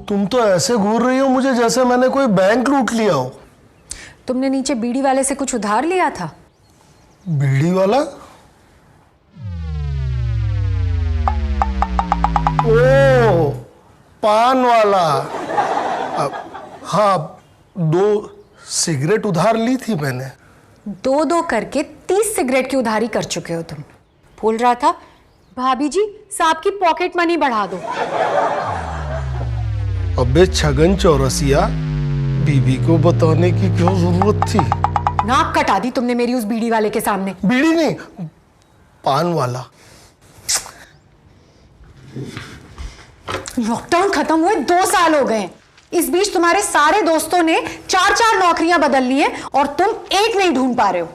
तुम तो ऐसे घूर रही हो मुझे जैसे मैंने कोई बैंक लूट लिया हो। तुमने नीचे बीड़ी वाले से कुछ उधार लिया था? बीड़ी वाला? ओ, पान वाला। हाँ, 2 सिगरेट उधार ली थी मैंने। 2-2 करके 30 सिगरेट की उधारी कर चुके हो तुम। बोल रहा था भाभी जी साहब की पॉकेट मनी बढ़ा दो। अबे छगन चौरसिया, बीबी को बताने की क्यों जरूरत थी? नाक कटा दी तुमने मेरी उस बीड़ी वाले के सामने। बीड़ी नहीं, पान वाला। लॉकडाउन खत्म हुए 2 साल हो गए। इस बीच तुम्हारे सारे दोस्तों ने 4-4 नौकरियां बदल ली हैं और तुम एक नहीं ढूंढ पा रहे हो।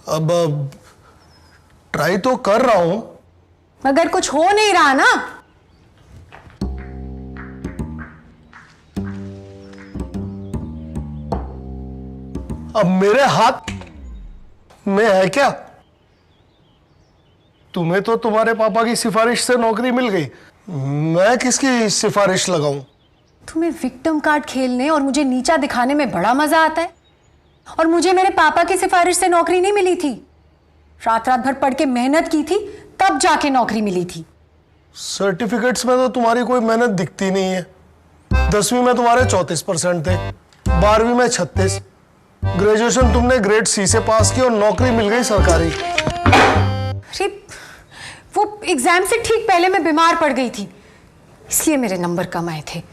अब ट्राई तो कर रहा हूं, मगर कुछ हो नहीं रहा ना। अब मेरे हाथ में है क्या? तुम्हें तो तुम्हारे पापा की सिफारिश से नौकरी मिल गई, मैं किसकी सिफारिश लगाऊं? तुम्हें विक्टिम कार्ड खेलने और मुझे नीचा दिखाने में बड़ा मजा आता है। और मुझे मेरे पापा की सिफारिश से नौकरी नहीं मिली थी। रात रात भर पढ़ के मेहनत की थी, तब जाके नौकरी मिली थी। सर्टिफिकेट्स में तो तुम्हारी कोई मेहनत दिखती नहीं है। 10वीं में तुम्हारे 34% थे, 12वीं में 36। ग्रेजुएशन तुमने ग्रेड C से पास की और नौकरी मिल गई सरकारी। अरे वो एग्जाम से ठीक पहले मैं बीमार पड़ गई थी, इसलिए मेरे नंबर कम आए थे।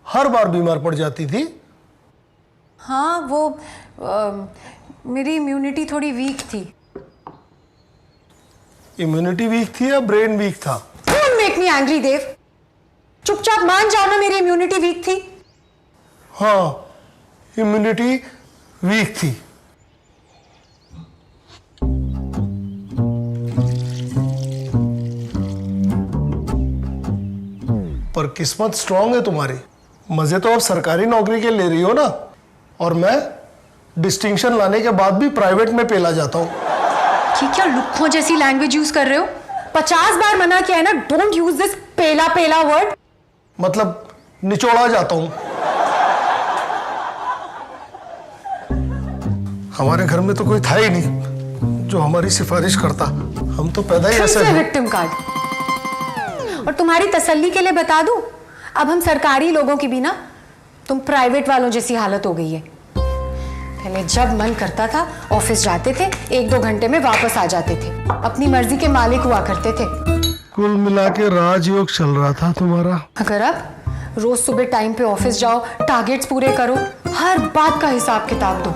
हर बार बीमार पड़ जाती थी। हाँ, वो मेरी इम्यूनिटी थोड़ी वीक थी। इम्यूनिटी वीक थी या ब्रेन वीक था? डोंट मेक मी एंग्री देव। चुपचाप मान जाओ ना, मेरी इम्यूनिटी वीक थी। हाँ, इम्यूनिटी वीक थी। पर किस्मत स्ट्रांग है तुम्हारी। मजे तो अब सरकारी नौकरी के ले रही हो ना, और मैं डिस्टिंक्शन लाने के बाद भी प्राइवेट में पेला जाता हूँ। ये क्या लुक्खों जैसी लैंग्वेज यूज कर रहे हो? 50 बार मना किया है ना, डोंट यूज दिस पेला पेला वर्ड। मतलब निचोड़ा जाता हूँ। हमारे घर में तो कोई था ही नहीं जो हमारी सिफारिश करता। हम तो पैदा ही ऐसे हैं। Victim card. और तुम्हारी तसल्ली के लिए बता दूं, अब हम सरकारी लोगों की भी ना तुम प्राइवेट वालों जैसी हालत हो गई है। पहले जब मन करता था ऑफिस जाते थे, 1-2 घंटे में वापस आ जाते थे, अपनी मर्जी के मालिक हुआ करते थे। कुल मिला के राजयोग चल रहा था तुम्हारा। अगर अब रोज सुबह टाइम पे ऑफिस जाओ, टारगेट्स पूरे करो, हर बात का हिसाब किताब दो।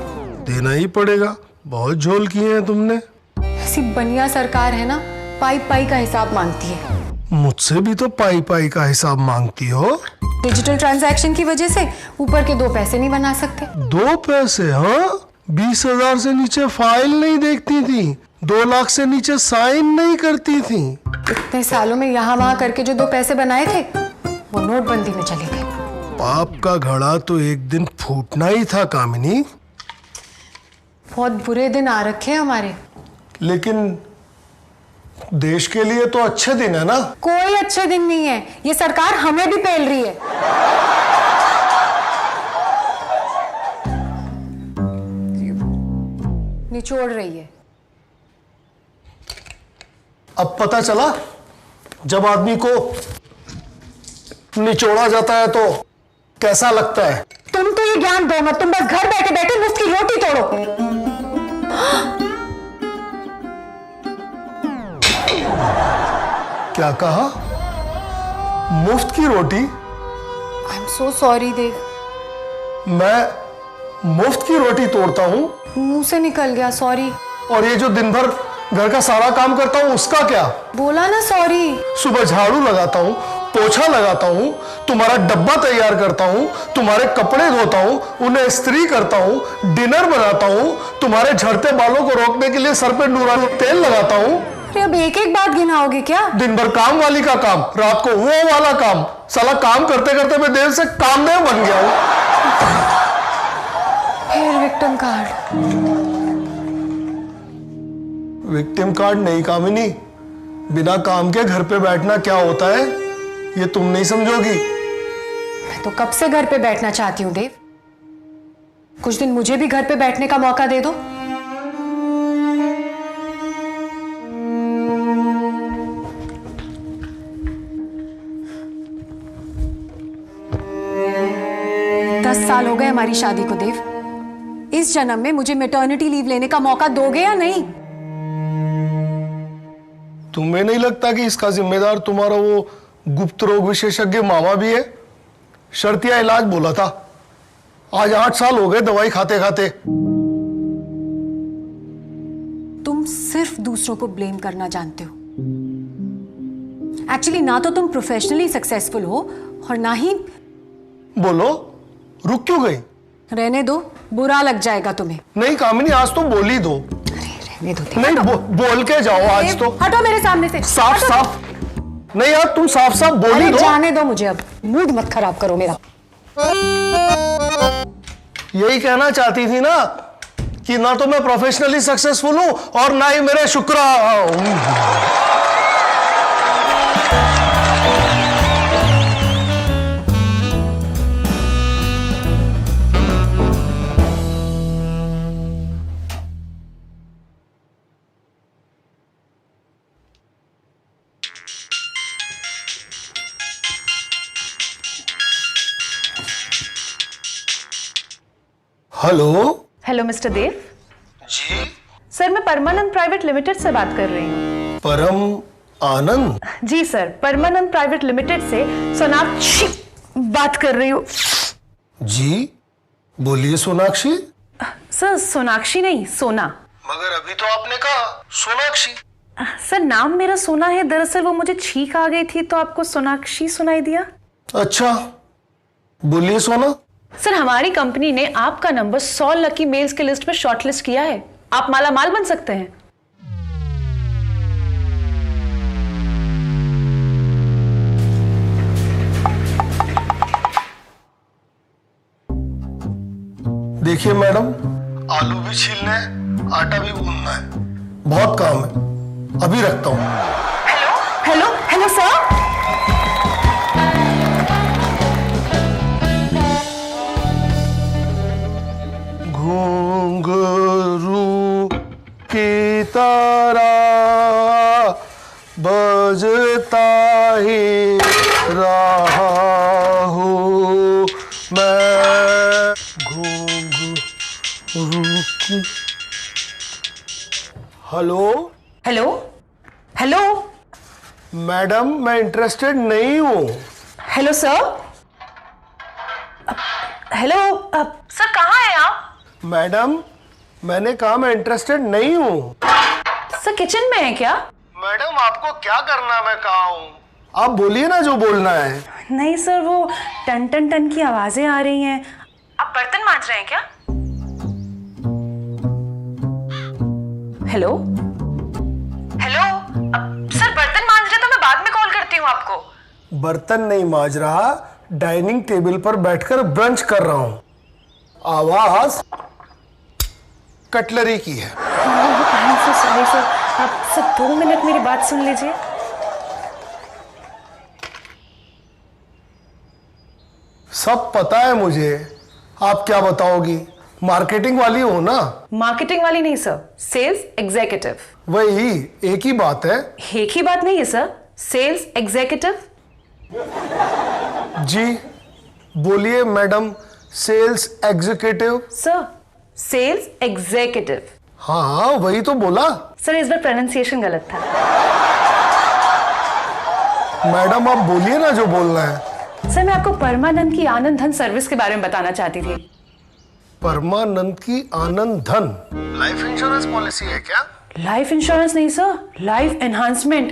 देना ही पड़ेगा, बहुत झोल किए हैं तुमने। ऐसी बनिया सरकार है ना, पाई पाई का हिसाब मांगती है। मुझसे भी तो पाई पाई का हिसाब मांगती हो। डिजिटल ट्रांजैक्शन की वजह से ऊपर के 2 पैसे नहीं बना सकते। 2 पैसे? हाँ, 20,000 से नीचे फाइल नहीं देखती थी, 2 लाख से नीचे साइन नहीं करती थी। इतने सालों में यहाँ वहाँ करके जो 2 पैसे बनाए थे, वो नोटबंदी में चले गए। पाप का घड़ा तो एक दिन फूटना ही था कामिनी। बहुत बुरे दिन आ रखे हैं हमारे। लेकिन देश के लिए तो अच्छे दिन है ना। कोई अच्छे दिन नहीं है, ये सरकार हमें भी पेल रही है। निचोड़ रही है। अब पता चला, जब आदमी को निचोड़ा जाता है तो कैसा लगता है। तुम तो ये ज्ञान दो मत, तुम बस घर बैठे बैठे मुफ्त की रोटी तोड़ो। क्या कहा? मुफ्त की रोटी? आई एम सो सॉरी देव। मैं मुफ्त की रोटी तोड़ता हूं? मुंह से निकल गया, सॉरी। और ये जो दिन भर घर का सारा काम करता हूं उसका क्या? बोला ना सॉरी। सुबह झाड़ू लगाता हूं, पोछा लगाता हूं, तुम्हारा डब्बा तैयार करता हूं, तुम्हारे कपड़े धोता हूं, उन्हें इस्त्री करता हूं, डिनर बनाता हूं, तुम्हारे झड़ते बालों को रोकने के लिए सर पे नूरानी तेल लगाता हूं। अरे अब एक एक बात गिनाओगे क्या? दिन भर काम वाली का काम, रात को वो वाला काम। साला काम करते करते मैं देर से कामदेव बन गया हूं। फिर विक्टिम कार्ड। विक्टिम कार्ड नहीं कामिनी, बिना काम के घर पे बैठना क्या होता है ये तुम नहीं समझोगी। मैं तो कब से घर पे बैठना चाहती हूँ देव। कुछ दिन मुझे भी घर पे बैठने का मौका दे दो। साल हो गए हमारी शादी को देव। इस जन्म में मुझे मैटरनिटी लीव लेने का मौका दोगे या नहीं? तुम्हें नहीं लगता कि इसका जिम्मेदार तुम्हारा वो गुप्त रोग विशेषज्ञ मामा भी है? शर्तिया इलाज बोला था, आज 8 साल हो गए दवाई खाते खाते। तुम सिर्फ दूसरों को ब्लेम करना जानते हो। एक्चुअली ना तो तुम प्रोफेशनली सक्सेसफुल हो और ना ही। बोलो, रुक क्यों गई? रहने दो, बुरा लग जाएगा तुम्हें। नहीं कामिनी, आज तो बोल ही दो। अरे रहने दो। नहीं बोल के जाओ आज तो। हटो मेरे सामने से। साफ हटो। साफ नहीं यार, तुम साफ साफ बोल ही अरे दो। जाने दो मुझे, अब मूड मत खराब करो मेरा। यही कहना चाहती थी ना कि ना तो मैं प्रोफेशनली सक्सेसफुल हूं और ना ही मेरे शुक्र। हेलो। हेलो मिस्टर देव। जी सर, मैं परमानंद प्राइवेट लिमिटेड से बात कर रही हूँ। परम आनंद? जी सर, परमानंद प्राइवेट लिमिटेड से सोनाक्षी बात कर रही हूँ। जी बोलिए सोनाक्षी। सर सोनाक्षी नहीं, सोना। मगर अभी तो आपने कहा सोनाक्षी। सर नाम मेरा सोना है, दरअसल वो मुझे छींक आ गई थी तो आपको सोनाक्षी सुनाई दिया। अच्छा बोलिए सोना। सर हमारी कंपनी ने आपका नंबर 100 लकी मेल्स के लिस्ट में शॉर्टलिस्ट किया है। आप माला माल बन सकते हैं। देखिए मैडम, आलू भी छीलने हैं, आटा भी गूंदना है, बहुत काम है, अभी रखता हूँ। Hello hello hello sir. घुंघरू की तरह बजता ही रहा हूँ मैं घुंघरू की। हेलो हेलो हेलो मैडम, मैं इंटरेस्टेड नहीं हूँ। Hello sir. हेलो सर, कहाँ हैं आप? मैडम मैंने कहा मैं इंटरेस्टेड नहीं हूँ। सर किचन में है क्या? मैडम आपको क्या करना मैं कहा हूँ, आप बोलिए ना जो बोलना है। नहीं सर, वो टन टन टन की आवाजें आ रही हैं। आप बर्तन मांज रहे हैं क्या? हेलो हेलो सर, बर्तन मांज रहे तो मैं बाद में कॉल करती हूँ आपको। बर्तन नहीं मांज रहा, डाइनिंग टेबल पर बैठकर ब्रंच कर रहा हूँ। आवाज कटलरी की है। सॉरी सर, आप सर 2 मिनट मेरी बात सुन लीजिए। सब पता है मुझे, आप क्या बताओगी? मार्केटिंग वाली हो ना? मार्केटिंग वाली नहीं सर, सेल्स एग्जीक्यूटिव। वही एक ही बात है। एक ही बात नहीं है सर, सेल्स एग्जीक्यूटिव। जी बोलिए madam, sales executive. Sir sales executive. हाँ वही तो बोला। सर इस बार प्रोनाउंसिएशन गलत था। मैडम आप बोलिए ना जो बोलना है। सर मैं आपको परमानंद की आनंद धन सर्विस के बारे में बताना चाहती थी। परमानंद की आनंद धन लाइफ इंश्योरेंस पॉलिसी है क्या? लाइफ इंश्योरेंस नहीं सर, लाइफ एनहांसमेंट।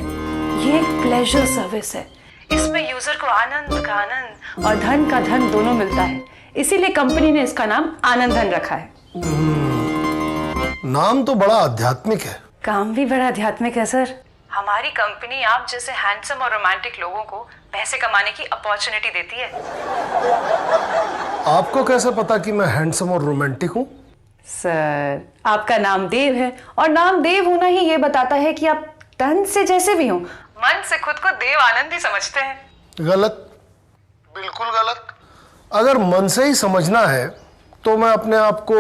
ये एक प्लेजर सर्विस है। इसमें यूजर को आनंद का आनंद और धन का धन दोनों मिलता है, इसीलिए कंपनी ने इसका नाम आनंद धन रखा है। नाम तो बड़ा आध्यात्मिक है। काम भी बड़ा आध्यात्मिक है सर। हमारी कंपनी आप जैसे हैंडसम और रोमांटिक लोगों को पैसे कमाने की अपॉर्चुनिटी देती है। आपको कैसे पता कि मैं हैंडसम और रोमांटिक हूँ? सर आपका नाम देव है और नाम देव होना ही ये बताता है कि आप तन से जैसे भी हो मन से खुद को देव आनंद ही समझते हैं। गलत, बिल्कुल गलत। अगर मन से ही समझना है तो मैं अपने आप को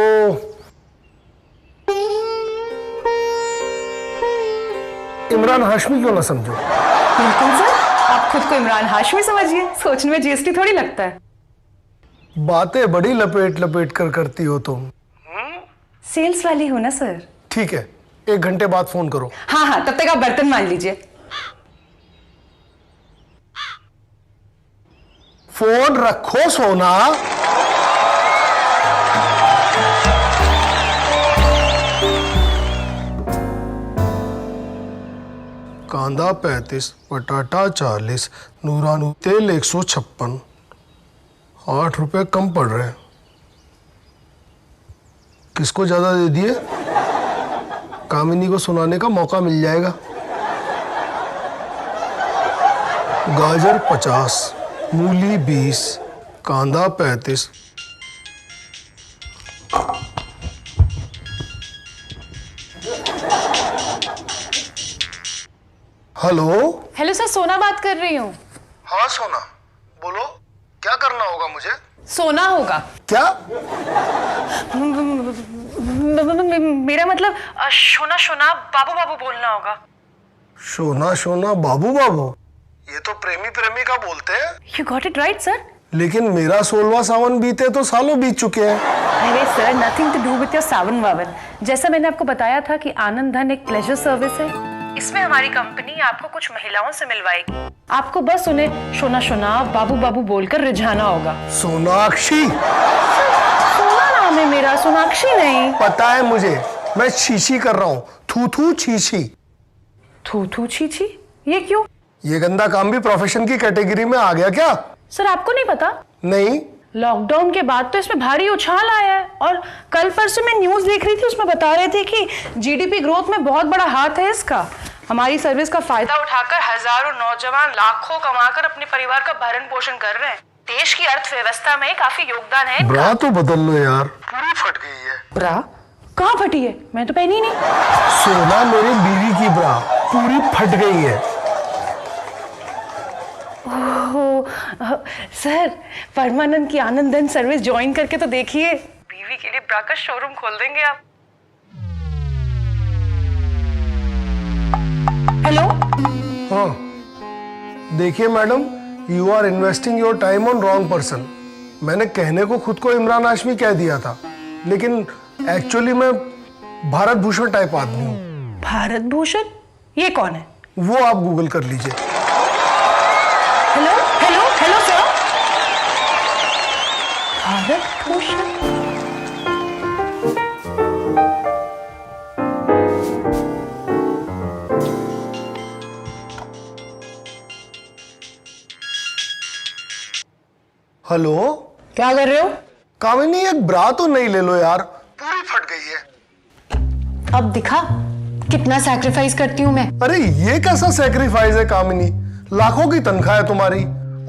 इमरान हाशमी क्यों ना समझूं? बिल्कुल सर, आप खुद को इमरान हाशमी समझिए। सोचने में जीएसटी थोड़ी लगता है। बातें बड़ी लपेट लपेट कर करती हो तुम। सेल्स वाली हो ना सर। ठीक है, 1 घंटे बाद फोन करो। हाँ हाँ, तब तक आप बर्तन मान लीजिए। फोन रखो सोना। कांदा 35, पटाटा 40, नूरानू तेल 156, 8 रुपए कम पड़ रहे हैं। किसको ज्यादा दे दिए? कामिनी को सुनाने का मौका मिल जाएगा। गाजर 50, मूली 20, कांदा 35। हेलो। हेलो सर, सोना बात कर रही हूँ। हाँ सोना, बोलो क्या करना होगा मुझे? सोना होगा। क्या? मेरा मतलब शोना शोना बाबू बाबू बोलना होगा। शोना शोना बाबू बाबू, ये तो प्रेमी प्रेमिका बोलते हैं। You got it right sir. लेकिन मेरा 16वां सावन बीते तो सालों बीत चुके हैं। अरे sir, nothing to do with your Sawan वावन। जैसा मैंने आपको बताया था कि आनंद धन एक प्लेजर सर्विस है, इसमें हमारी कंपनी आपको कुछ महिलाओं से मिलवाएगी। आपको बस उन्हें शोना शोना बाबू बाबू बोलकर रिझाना होगा। सोनाक्षी? सोना नाम है मेरा, सोनाक्षी नहीं। पता है मुझे, मैं छीछी कर रहा हूँ। थू थू छीछी। थू थू छी छी, ये क्यों? ये गंदा काम भी प्रोफेशन की कैटेगरी में आ गया क्या? सर आपको नहीं पता? नहीं। लॉकडाउन के बाद तो इसमें भारी उछाल आया है और कल परसों मैं न्यूज देख रही थी, उसमें बता रहे थे कि जीडीपी ग्रोथ में बहुत बड़ा हाथ है इसका। हमारी सर्विस का फायदा उठाकर हजारों नौजवान लाखों कमाकर अपने परिवार का भरण पोषण कर रहे हैं। देश की अर्थव्यवस्था में काफी योगदान है। ब्रा तो बदल लो यार, पूरी फट गई है। ब्रा कहाँ फटी है? मैं तो पहनी नहीं। सोना मेरी बीवी की ब्रा पूरी फट गई है। सर परमानंद की आनंद धन सर्विस ज्वाइन करके तो देखिए, बीवी के लिए ब्रा का शोरूम खोल देंगे आप। हेलो। हाँ देखिए madam, you are investing your time on wrong person. मैंने कहने को खुद को इमरान हाशमी कह दिया था, लेकिन एक्चुअली मैं भारत भूषण टाइप आदमी हूँ। भारत भूषण? ये कौन है? वो आप गूगल कर लीजिए। Hello hello hello sir, Bharat Bhushan? Hello, क्या कर रहे हो? कामिनी एक ब्रा तो नहीं ले लो यार, पूरी फट गई है। अब दिखा कितना सैक्रिफाइस करती हूँ मैं। अरे ये कैसा सैक्रिफाइस है कामिनी? लाखों की तनख्वाह है तुम्हारी,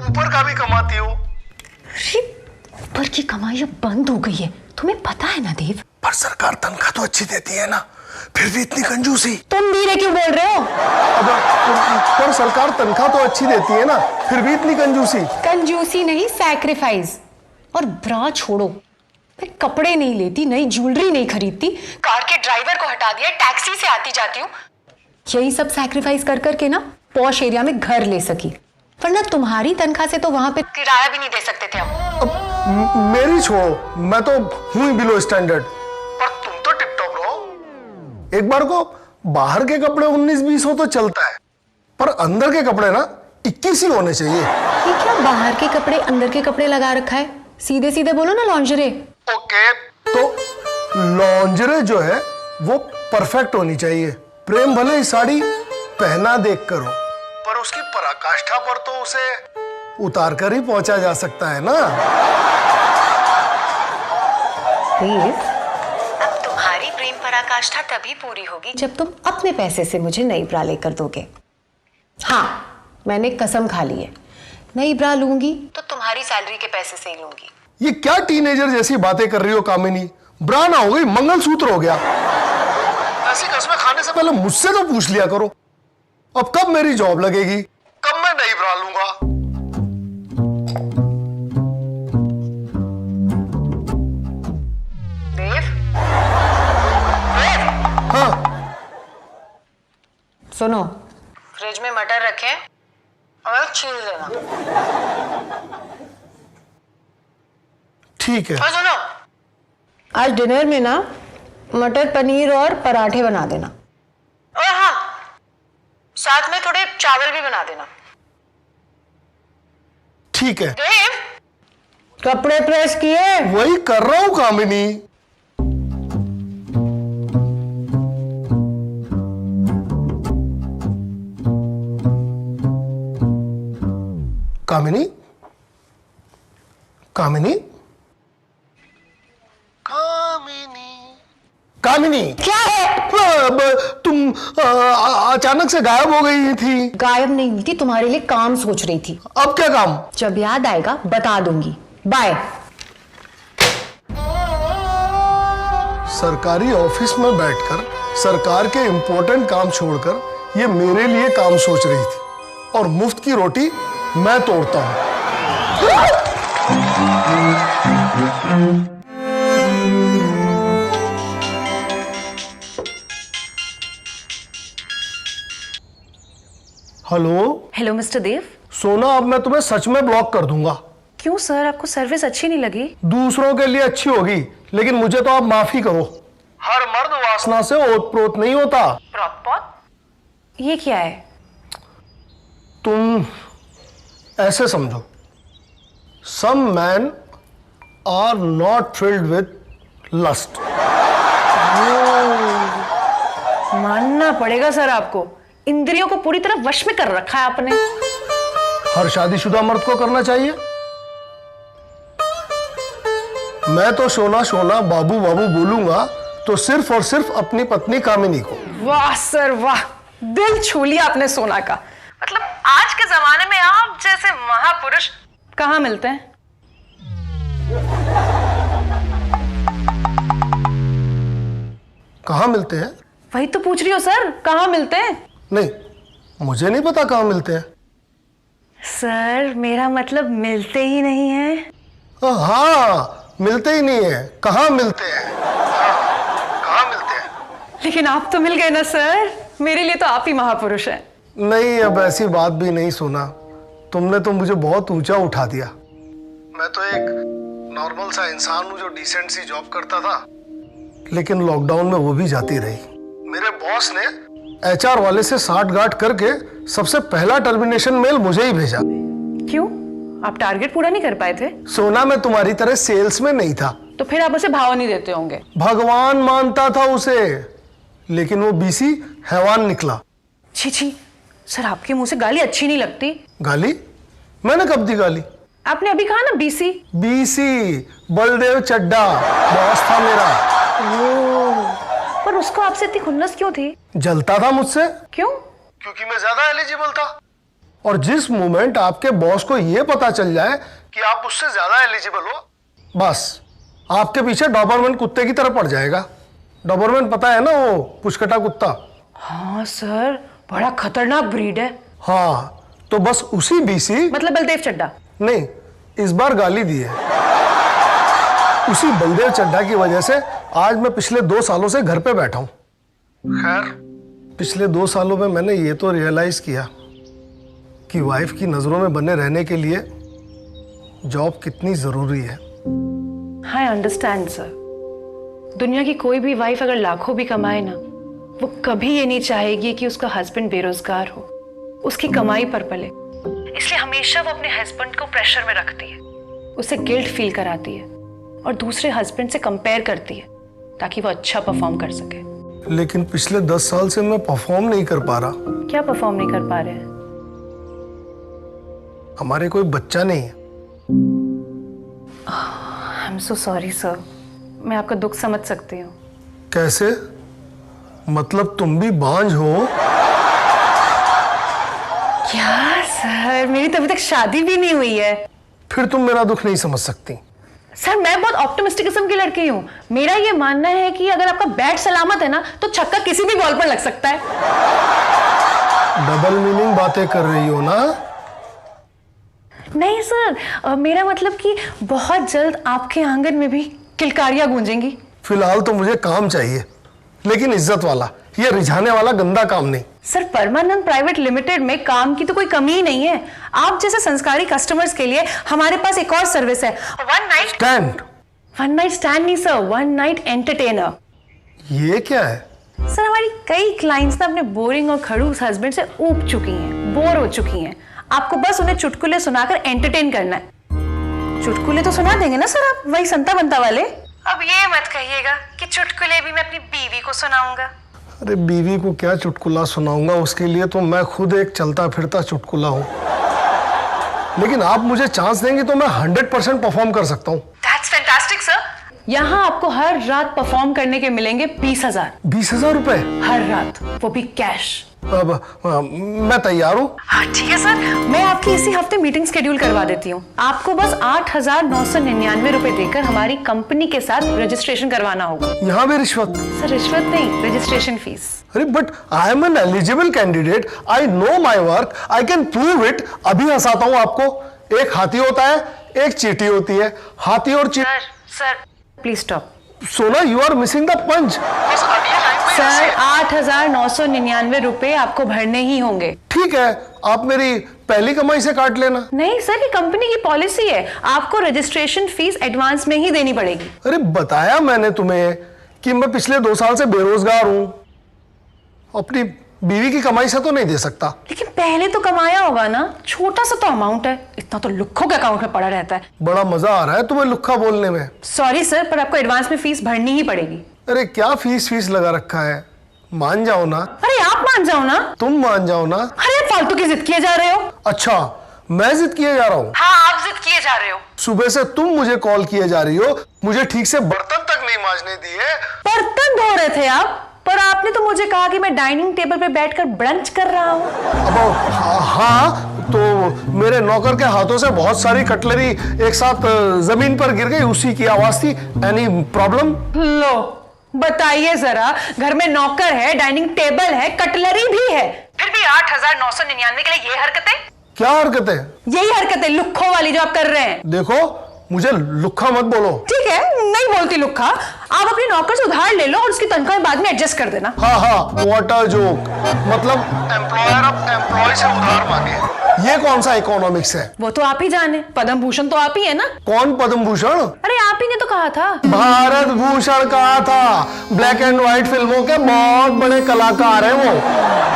ऊपर का भी कमाती हो। ऊपर की कमाई अब बंद हो गई है, तुम्हें पता है ना देव? पर सरकार तनख्वाह तो अच्छी देती है ना, फिर भी इतनी कंजूसी। तुम धीरे क्यों बोल रहे हो? पर सरकार तनख्वाह तो अच्छी देती है ना, फिर भी इतनी कंजूसी। कंजूसी नहीं, सैक्रिफाइस। और ब्रा छोड़ो, मैं कपड़े नहीं लेती, नई ज्वेलरी नहीं खरीदती, कार के ड्राइवर को हटा दिया, टैक्सी से आती जाती हूँ। यही सब सैक्रिफाइस कर करके ना पॉश एरिया में घर ले सकी, वरना तुम्हारी तनख्वाह से तो वहां पे किराया भी नहीं दे सकते थे हम। अब मेरी छोड़ो, मैं तो हूं ही बिलो स्टैंडर्ड, पर तुम तो टिप टॉप रहो। एक बार को बाहर के कपड़े 19-20 हो तो चलता है, पर अंदर के कपड़े ना 21 ही होने चाहिए। ये क्या बाहर के कपड़े अंदर के कपड़े लगा रखा है? सीधे सीधे बोलो ना, लॉन्जरे। ओके, तो लॉन्जरे जो है वो परफेक्ट होनी चाहिए। प्रेम भले ही साड़ी पहना देख कर हो, पर उसकी पराकाष्ठा पर तो उसे उतार कर ही पहुंचा जा सकता है ना। देव, अब तुम्हारी प्रेम पराकाष्ठा तभी पूरी होगी जब तुम अपने पैसे से मुझे नई ब्रा लेकर दोगे। हाँ, मैंने कसम खा ली है, नई ब्रा लूंगी तो तुम्हारी सैलरी के पैसे से ही लूंगी। ये क्या टीनेजर जैसी बातें कर रही हो कामिनी? ब्रा ना हो गई, मंगलसूत्र हो गया। ऐसी कस्में खाने से पहले मुझसे तो पूछ लिया करो। अब कब मेरी जॉब लगेगी, कब मैं नई ब्रा लूंगा? देव, हाँ, सुनो, फ्रिज में मटर रखे और छील देना। ठीक है। और सुनो, आज डिनर में ना मटर पनीर और पराठे बना देना, और हाँ, साथ में थोड़े चावल भी बना देना। ठीक है, देव, कपड़े प्रेस किए? वही कर रहा हूं कामिनी। कामिनी, कामिनी, कामिनी, कामिनी, क्या है? तुम अचानक से गायब हो गई थी। गायब नहीं हुई थी, तुम्हारे लिए काम सोच रही थी। अब क्या काम? जब याद आएगा बता दूंगी। बाय। सरकारी ऑफिस में बैठकर सरकार के इंपॉर्टेंट काम छोड़कर ये मेरे लिए काम सोच रही थी, और मुफ्त की रोटी मैं तोड़ता हूं। हेलो। हेलो मिस्टर देव। सोना, अब मैं तुम्हें सच में ब्लॉक कर दूंगा। क्यों सर, आपको सर्विस अच्छी नहीं लगी? दूसरों के लिए अच्छी होगी, लेकिन मुझे तो आप माफी करो। हर मर्द वासना से ओत प्रोत नहीं होता। प्रोत पोत? ये क्या है? तुम ऐसे समझो, some man are not filled with lust. मानना पड़ेगा सर, आपको इंद्रियों को पूरी तरह वश में कर रखा है आपने। हर शादीशुदा मर्द को करना चाहिए। मैं तो शोना शोना बाबू बाबू बोलूंगा तो सिर्फ और सिर्फ अपनी पत्नी कामिनी को। वाह सर वाह, दिल छू लिया आपने सोना का। मतलब आज के जमाने में आप जैसे महापुरुष कहाँ मिलते हैं? कहाँ मिलते हैं? वही तो पूछ रही हो सर, कहाँ मिलते हैं? नहीं, मुझे नहीं पता कहाँ मिलते हैं। सर मेरा मतलब मिलते ही नहीं है। हाँ, मिलते ही नहीं है। कहाँ मिलते हैं? कहाँ मिलते हैं? लेकिन आप तो मिल गए ना सर, मेरे लिए तो आप ही महापुरुष हैं। नहीं, अब ऐसी बात भी नहीं सुना। तुमने तो मुझे बहुत ऊंचा उठा दिया। मैं तो एक नॉर्मल सा इंसान हूँ जो डिसेंट सी जॉब करता था, लेकिन लॉकडाउन में वो भी जाती रही। मेरे बॉस ने एचआर वाले से साठगांठ करके सबसे पहला टर्मिनेशन मेल मुझे ही भेजा। क्यों, आप टारगेट पूरा नहीं कर पाए थे? सोना, मैं तुम्हारी तरह सेल्स में नहीं था। तो फिर आप उसे भाव नहीं देते होंगे। भगवान मानता था उसे, लेकिन वो बीसी हैवान निकला। छी छी सर, आपके मुंह से गाली अच्छी नहीं लगती। गाली? मैंने कब दी गाली? आपने अभी कहा ना बीसी। बीसी बलदेव चड्डा बॉस था मेरा। पर उसको आपसे इतनी खुन्नस क्यों थी? जलता था मुझसे। क्यों? क्योंकि मैं ज्यादा एलिजिबल था। और जिस मोमेंट आपके बॉस को यह पता चल जाए कि आप उससे ज्यादा एलिजिबल हो, बस आपके पीछे डॉबरमैन कुत्ते की तरह पड़ जाएगा। डॉबरमैन पता है ना, वो पुचकटा कुत्ता। हाँ सर, बड़ा खतरनाक ब्रीड है। हाँ, तो बस उसी बीसी, मतलब बलदेव चड्डा? नहीं, इस बार गाली दी है। उसी बलदेव चड्डा की वजह से आज मैं पिछले 2 सालों से घर पे बैठा हूं। खैर, पिछले 2 सालों में मैंने ये तो रियलाइज किया कि वाइफ की नजरों में बने रहने के लिए जॉब कितनी जरूरी है। I understand sir. दुनिया की कोई भी वाइफ अगर लाखों भी कमाए ना, वो कभी ये नहीं चाहेगी कि उसका हस्बैंड बेरोजगार हो, उसकी कमाई पर पले। इसलिए हमेशा वो अपने हस्बैंड को प्रेशर में रखती है, उसे गिल्ट फील कराती है और दूसरे हस्बैंड से कंपेयर करती है ताकि वो अच्छा परफॉर्म कर सके। लेकिन पिछले 10 साल से मैं परफॉर्म नहीं कर पा रहा। क्या परफॉर्म नहीं कर पा रहे हैं? हमारे कोई बच्चा नहीं है। I am so sorry sir, मैं आपका दुख समझ सकती हूँ। कैसे? मतलब तुम भी बांझ हो? क्या सर, मेरी तो अभी तक शादी भी नहीं हुई है। फिर तुम मेरा दुख नहीं समझ सकती। सर मैं बहुत ऑप्टिमिस्टिक किस्म की लड़की हूँ। मेरा ये मानना है कि अगर आपका बैट सलामत है ना, तो छक्का किसी भी बॉल पर लग सकता है। डबल मीनिंग बातें कर रही हो ना? नहीं सर, मेरा मतलब कि बहुत जल्द आपके आंगन में भी किलकारियां गूंजेंगी। फिलहाल तो मुझे काम चाहिए, लेकिन इज्जत वाला, ये रिझाने वाला गंदा काम नहीं। सर परमानंद प्राइवेट लिमिटेड में काम की तो कोई कमी ही नहीं है। आप जैसे संस्कारी कस्टमर्स के लिए हमारे पास एक और सर्विस है, वन नाइट स्टैंड नहीं सर, वन नाइट एंटरटेनर। ये क्या है? सर हमारी कई क्लाइंट्स ना अपने बोरिंग और खड़ूस हस्बैंड से ऊब चुकी हैं, बोर हो चुकी हैं। आपको बस उन्हें चुटकुले सुनाकर एंटरटेन करना है। चुटकुले तो सुना देंगे ना सर आप, वही संता बनता वाले। अब ये मत कहिएगा कि चुटकुले भी मैं अपनी बीवी को सुनाऊंगा। अरे बीवी को क्या चुटकुला सुनाऊंगा, उसके लिए तो मैं खुद एक चलता फिरता चुटकुला हूँ। लेकिन आप मुझे चांस देंगे तो मैं 100% परफॉर्म कर सकता हूँ। That's fantastic, sir. यहाँ आपको हर रात परफॉर्म करने के मिलेंगे 20,000। 20,000 रुपए? हर रात, वो भी कैश। अब मैं तैयार हूँ। हाँ ठीक है सर, मैं आपकी इसी हफ्ते मीटिंग शेड्यूल करवा देती हूँ। आपको बस 8,999 रुपए देकर हमारी कंपनी के साथ रजिस्ट्रेशन करवाना होगा। यहाँ भी रिश्वत? सर रिश्वत नहीं, रजिस्ट्रेशन फीस। अरे but I am N eligible candidate, I know my work, I can prove it. अभी हंसाता हूँ आपको। एक हाथी होता है, एक चींटी होती है। हाथी और चींटी। Sir please stop. Sona, you are missing the punch. Sir 8,999 रुपए आपको भरने ही होंगे। ठीक है, आप मेरी पहली कमाई से काट लेना। नहीं सर, ये कंपनी की पॉलिसी है, आपको रजिस्ट्रेशन फीस एडवांस में ही देनी पड़ेगी। अरे बताया मैंने तुम्हें कि मैं पिछले 2 साल से बेरोजगार हूं, अपनी बीवी की कमाई से तो नहीं दे सकता। लेकिन पहले तो कमाया होगा ना, छोटा सा तो अमाउंट है, इतना तो लुक्खों के अकाउंट में पड़ा रहता है। बड़ा मजा आ रहा है तुम्हें लुक्खा बोलने में। सॉरी सर, पर आपको एडवांस में फीस भरनी ही पड़ेगी। अरे क्या फीस लगा रखा है, मान जाओ ना। अरे आप मान जाओ ना। तुम मान जाओ ना। अरे आप फालतू की जिद किए जा रहे हो। अच्छा, मैं जिद किए जा रहा हूँ? हाँ आप जिद किए जा रहे हो। सुबह से तुम मुझे कॉल किए जा रही हो, मुझे ठीक से बर्तन तक नहीं मांजने दिए। बर्तन धो रहे थे आप, पर आपने तो मुझे कहा कि मैं डाइनिंग टेबल पे बैठकर ब्रंच कर रहा हूँ। अब हाँ, तो मेरे नौकर के हाथों से बहुत सारी कटलरी एक साथ जमीन पर गिर गई, उसी की आवाज थी। Any problem? लो बताइए जरा, घर में नौकर है, डाइनिंग टेबल है, कटलरी भी है, फिर भी 8,999 के लिए ये हरकतें? क्या हरकतें? यही हरकतें लुक्खों वाली जो आप कर रहे हैं। देखो, मुझे लुक्खा मत बोलो। ठीक है, नहीं बोलती लुक्खा। आप अपने नौकर से उधार ले लो और उसकी तनख्वाह बाद में एडजस्ट कर देना। हाँ, व्हाट अ जोक। मतलब एम्प्लॉयर अब एम्प्लॉय से उधार मांगे, ये कौन सा इकोनॉमिक्स है? वो तो आप ही जाने, पद्म भूषण तो आप ही है ना। कौन पद्म भूषण? अरे आप ही ने तो कहा था। भारत भूषण कहा था। ब्लैक एंड व्हाइट फिल्मों के बहुत बड़े कलाकार हैं वो।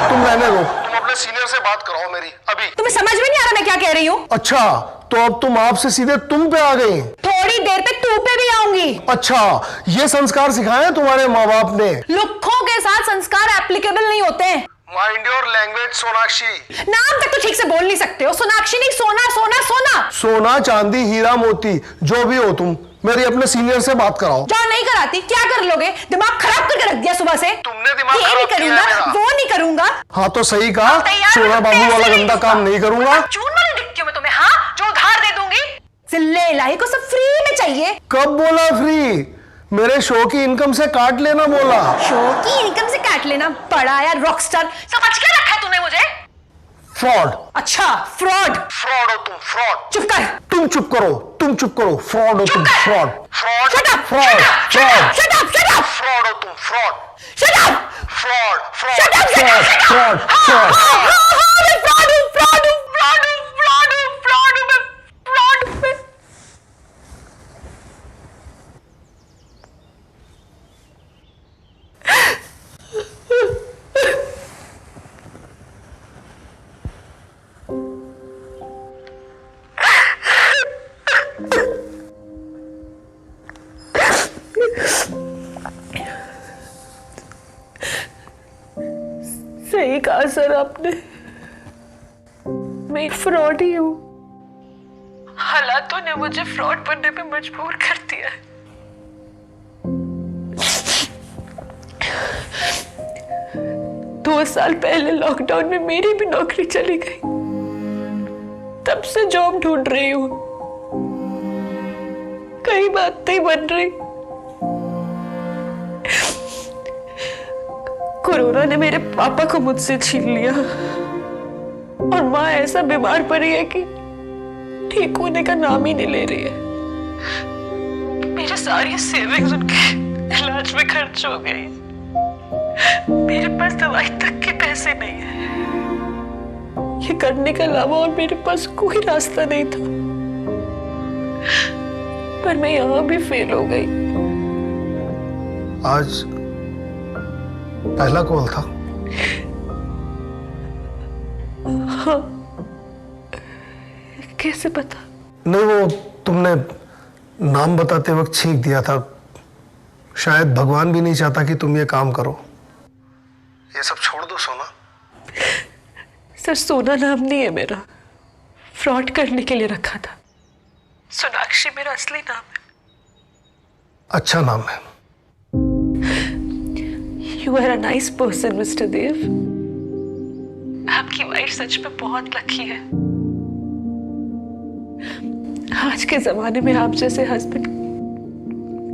तुम रहने दो, तुम अपने सीनियर से बात कराओ मेरी अभी। तुम्हें समझ में नहीं आ रहा मैं क्या कह रही हूँ? अच्छा, तो अब तुम आपसे सीधे तुम पे आ गई। थोड़ी देर पे तू पे भी आऊंगी। अच्छा, ये संस्कार सिखाए तुम्हारे माँ बाप ने? लुक्खों के साथ संस्कार एप्लीकेबल नहीं होते। Mind your language Sonakshi. नाम तक तो ठीक से बोल नहीं सकते हो। सोनाक्षी नहीं, सोना सोना सोना। सोना चांदी हीरा मोती जो भी हो तुम, मेरी अपने सीनियर से बात कराओ। जो नहीं कराती क्या कर लोगे? दिमाग खराब करके रख दिया सुबह से। तुमने दिमाग ये खराब नहीं किया करूंगा, है मेरा। वो नहीं करूंगा। हाँ तो सही कहा, सोना बाबू वाला गंदा काम नहीं करूंगा। चून वाली दिखती हूँ मैं तुम्हें, हाँ, जो उधार दे दूंगी। सिल्ले इलाही को सब फ्री में चाहिए। कब बोला फ्री? मेरे शो की इनकम से काट लेना बोला। शो की इनकम से काट लेना? बड़ा यार रॉकस्टार, समझ क्या रखा है तूने मुझे? फ्रॉड। अच्छा फ्रॉड। फ्रॉड हो तुम, फ्रॉड। चुप कर। तुम चुप करो, तुम चुप करो। फ्रॉड हो तुम, fraud. Fraud, Shut up, fraud, shut up, fraud. shut up, shut up, fraud हो तुम, fraud. shut up, fraud, fraud, shut up, shut up, shut up. Fraud, हाँ, फ्रॉड। हाँ, हाँ, मैं fraud हूँ, fraud हूँ, fraud हूँ, fraud हूँ, fraud हूँ, fraud हूँ, मैं fraud हूँ, मैं। सही कहा सर आपने, मैं फ्रॉड ही हूँ। हालातों ने मुझे फ्रॉड बनने पे मजबूर कर दिया है। दो साल पहले लॉकडाउन में मेरी भी नौकरी चली गई, तब से जॉब ढूंढ रही हूँ, कहीं बात नहीं बन रही। कोरोना ने मेरे पापा को मुझसे छीन लिया और माँ ऐसा बीमार पड़ी है कि ठीक होने का नाम ही नहीं ले रही है। मेरी सारी सेविंग्स उनके इलाज में खर्च हो गई। मेरे पास दवाई तक के पैसे नहीं है। ये करने के अलावा और मेरे पास कोई रास्ता नहीं था, पर मैं यहां भी फेल हो गई। आज पहला कॉल था। हाँ, कैसे पता? नहीं, वो तुमने नाम बताते वक्त छींक दिया था। शायद भगवान भी नहीं चाहता कि तुम ये काम करो। ये सब छोड़ दो सोना। सर, सोना नाम नहीं है मेरा, फ्रॉड करने के लिए रखा था। सोनाक्षी मेरा असली नाम है। अच्छा नाम है। You are a nice person, Mr. देव। आपकी वाइफ सच में बहुत लकी है। आज के जमाने में आप जैसे हस्बैंड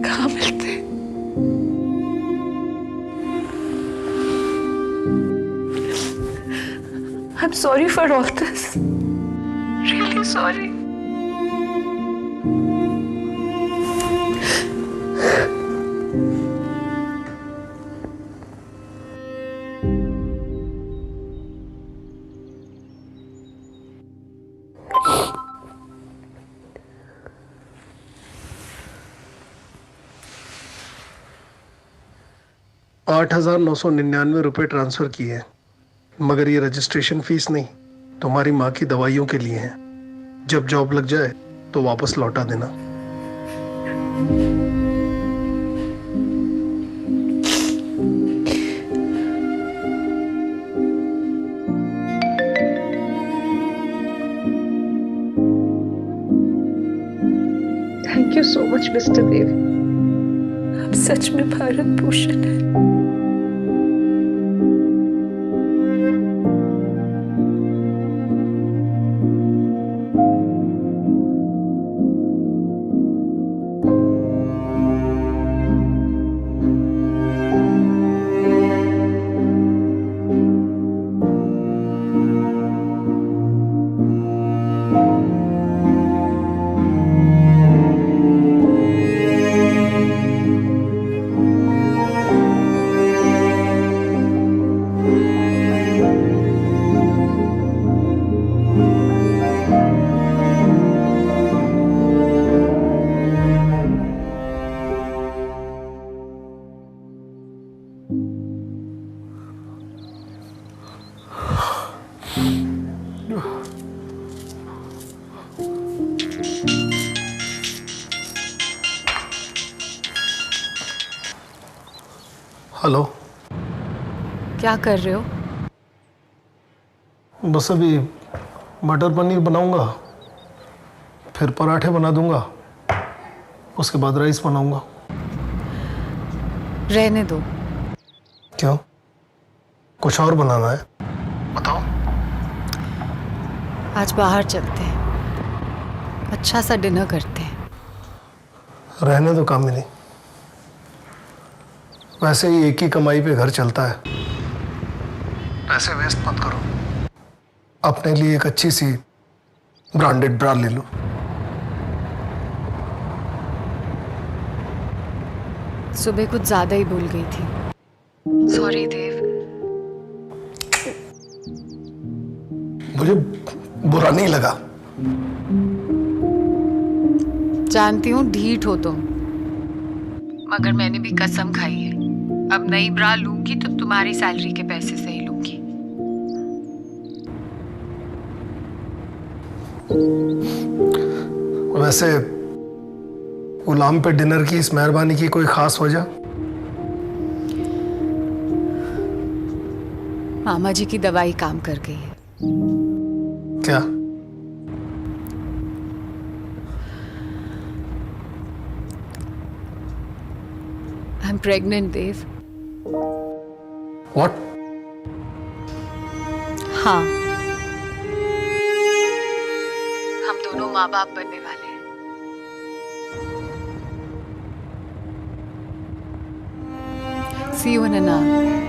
कहाँ मिलते हैं? I'm sorry for all this. Really sorry. ₹8,999 transfer किए हैं, मगर ये रजिस्ट्रेशन फीस नहीं, तुम्हारी माँ की दवाइयों के लिए है। जब जॉब लग जाए तो वापस लौटा देना। Thank you so much, Mr. देव। आप सच में भारत भूषण है। हेलो, क्या कर रहे हो? बस अभी मटर पनीर बनाऊंगा, फिर पराठे बना दूंगा, उसके बाद राइस बनाऊंगा। रहने दो। क्यों? कुछ और बनाना है? बताओ। आज बाहर चलते हैं, अच्छा सा डिनर करते हैं। रहने दो कामिनी, वैसे ही एक ही कमाई पे घर चलता है। पैसे वेस्ट मत करो, अपने लिए एक अच्छी सी ब्रांडेड ब्रा ले लो। सुबह कुछ ज्यादा ही भूल गई थी, सॉरी देव। मुझे बुरा नहीं लगा। जानती हूँ ढीठ हो तुम, मगर मैंने भी कसम खाई है, अब नई ब्रा लूंगी तो तुम्हारी सैलरी के पैसे से ही लूंगी। वैसे गुलाम पे डिनर की इस मेहरबानी की कोई खास वजह? मामा जी की दवाई काम कर गई है। क्या? I am pregnant Dev. What? हाँ, हम दोनों माँ बाप बनने वाले हैं। See you in an hour.